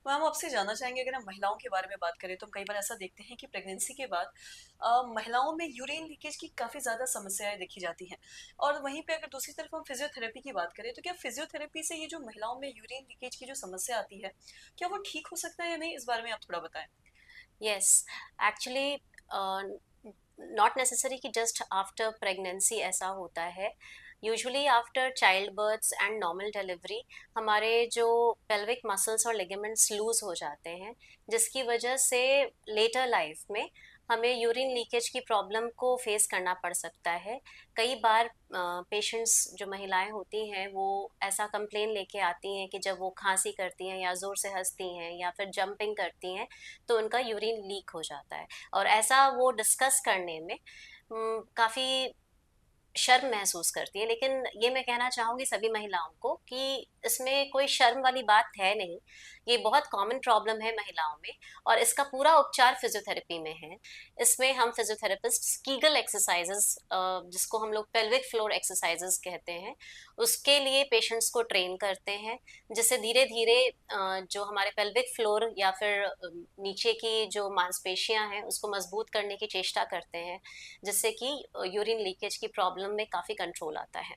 Ma'am आपसे जानना चाहेंगे अगर हम महिलाओं के बारे में बात करें तो हम कई बार ऐसा देखते हैं कि प्रेगनेंसी के बाद महिलाओं में यूरिन लीकेज की काफ़ी ज़्यादा समस्याएं देखी जाती हैं। और वहीं पे अगर दूसरी तरफ हम फिजियोथेरेपी की बात करें तो क्या फिजियोथेरेपी से ये जो महिलाओं में यूरिन लीकेज की जो समस्या आती है, क्या वो ठीक हो सकता है या नहीं? इस बारे में आप थोड़ा बताएं। यस, एक्चुअली नॉट नेसेसरी कि जस्ट आफ्टर प्रेगनेंसी ऐसा होता है। Usually after child births and normal delivery हमारे जो पेल्विक मसल्स और लिगामेंट्स लूज हो जाते हैं, जिसकी वजह से लेटर लाइफ में हमें यूरिन लीकेज की प्रॉब्लम को फेस करना पड़ सकता है। कई बार पेशेंट्स जो महिलाएं होती हैं वो ऐसा कंप्लेन लेके आती हैं कि जब वो खांसी करती हैं या ज़ोर से हंसती हैं या फिर जंपिंग करती हैं तो उनका यूरिन लीक हो जाता है। और ऐसा वो डिस्कस करने में काफ़ी शर्म महसूस करती है, लेकिन ये मैं कहना चाहूँगी सभी महिलाओं को कि इसमें कोई शर्म वाली बात है नहीं। ये बहुत कॉमन प्रॉब्लम है महिलाओं में और इसका पूरा उपचार फिजियोथेरेपी में है। इसमें हम फिजियोथेरेपिस्ट कीगल एक्सरसाइजेस, जिसको हम लोग पेल्विक फ्लोर एक्सरसाइजेस कहते हैं, उसके लिए पेशेंट्स को ट्रेन करते हैं, जिससे धीरे धीरे जो हमारे पेल्विक फ्लोर या फिर नीचे की जो मांसपेशियां हैं उसको मजबूत करने की चेष्टा करते हैं, जिससे कि यूरिन लीकेज की प्रॉब्लम में काफ़ी कंट्रोल आता है।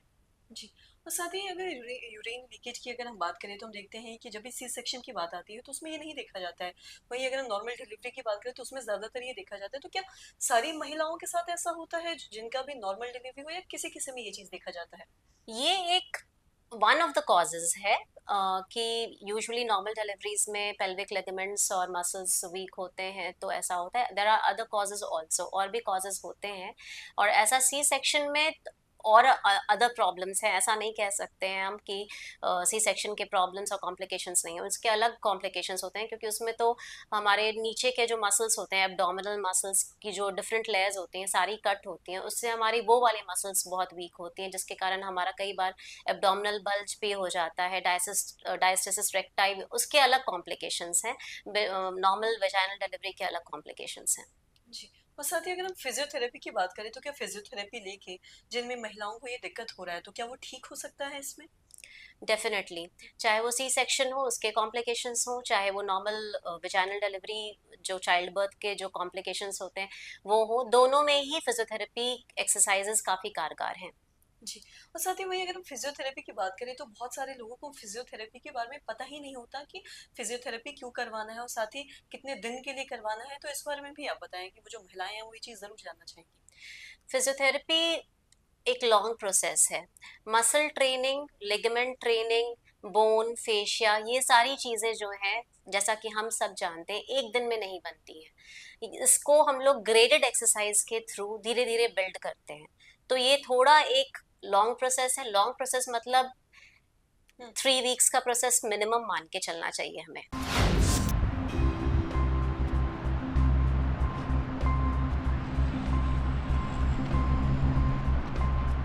जी। और साथ ही अगर यूरेन लीकेज की अगर हम बात करें तो हम देखते हैं कि जब भी सी सेक्शन की बात आती है तो उसमें ये नहीं देखा जाता है। वहीं अगर हम नॉर्मल डिलीवरी की बात करें तो उसमें ज़्यादातर ये देखा जाता है। तो क्या सारी महिलाओं के साथ ऐसा होता है जिनका भी नॉर्मल डिलीवरी हो या किसी-किसी में ये चीज़ देखा जाता है? ये एक वन ऑफ द कॉजेज है कि यूजुअली नॉर्मल डिलीवरीज में पेल्विक लिगामेंट्स और मसल्स वीक होते हैं तो ऐसा होता है। There are other causes also, और भी कॉजेज होते हैं। और ऐसा सी सेक्शन में और अदर प्रॉब्लम्स हैं, ऐसा नहीं कह सकते हैं हम कि सी सेक्शन के प्रॉब्लम्स और कॉम्प्लिकेशंस नहीं है। उसके अलग कॉम्प्लिकेशंस होते हैं, क्योंकि उसमें तो हमारे नीचे के जो मसल्स होते हैं, एब्डोमिनल मसल्स की जो डिफरेंट लेयर्स होती हैं सारी कट होती हैं, उससे हमारी वो वाली मसल्स बहुत वीक होती हैं, जिसके कारण हमारा कई बार एब्डोमिनल बल्ज भी हो जाता है, डायस्टेसिस रेक्टाई, उसके अलग कॉम्प्लिकेशंस हैं। नॉर्मल वेजाइनल डिलीवरी के अलग कॉम्प्लिकेशंस हैं। जी। और साथ ही अगर हम फिजियोथेरेपी की बात करें तो क्या फिजियोथेरेपी लेके जिनमें महिलाओं को ये दिक्कत हो रहा है तो क्या वो ठीक हो सकता है इसमें? डेफिनेटली, चाहे वो सी सेक्शन हो उसके कॉम्प्लिकेशंस हो, चाहे वो नॉर्मल वेजाइनल डिलीवरी जो चाइल्ड बर्थ के जो कॉम्प्लिकेशंस होते हैं वो हो, दोनों में ही फिजियोथेरेपी एक्सरसाइजेस काफ़ी कारगर हैं। जी। और साथ ही वही अगर हम फिजियोथेरेपी की बात करें तो बहुत सारे लोगों को फिजियोथेरेपी के बारे में पता ही नहीं होता कि फिजियोथेरेपी क्यों करवाना है और साथ ही कितने दिन के लिए करवाना है। तो इस बारे में भी आप बताएं कि वो जो महिलाएं हैं वो ये चीज़ ज़रूर जानना चाहेंगी। फिजियोथेरेपी एक लॉन्ग प्रोसेस है। Muscle training, ligament training, bone, fascia, ये सारी चीज़ें जो हैं, जैसा कि हम सब जानते हैं, एक दिन में नहीं बनती हैं। इसको हम लोग ग्रेडेड एक्सरसाइज के थ्रू धीरे-धीरे बिल्ड करते हैं। तो ये थोड़ा एक लॉन्ग प्रोसेस है। लॉन्ग प्रोसेस मतलब हुँ। 3 वीक्स का प्रोसेस मिनिमम मान के चलना चाहिए हमें।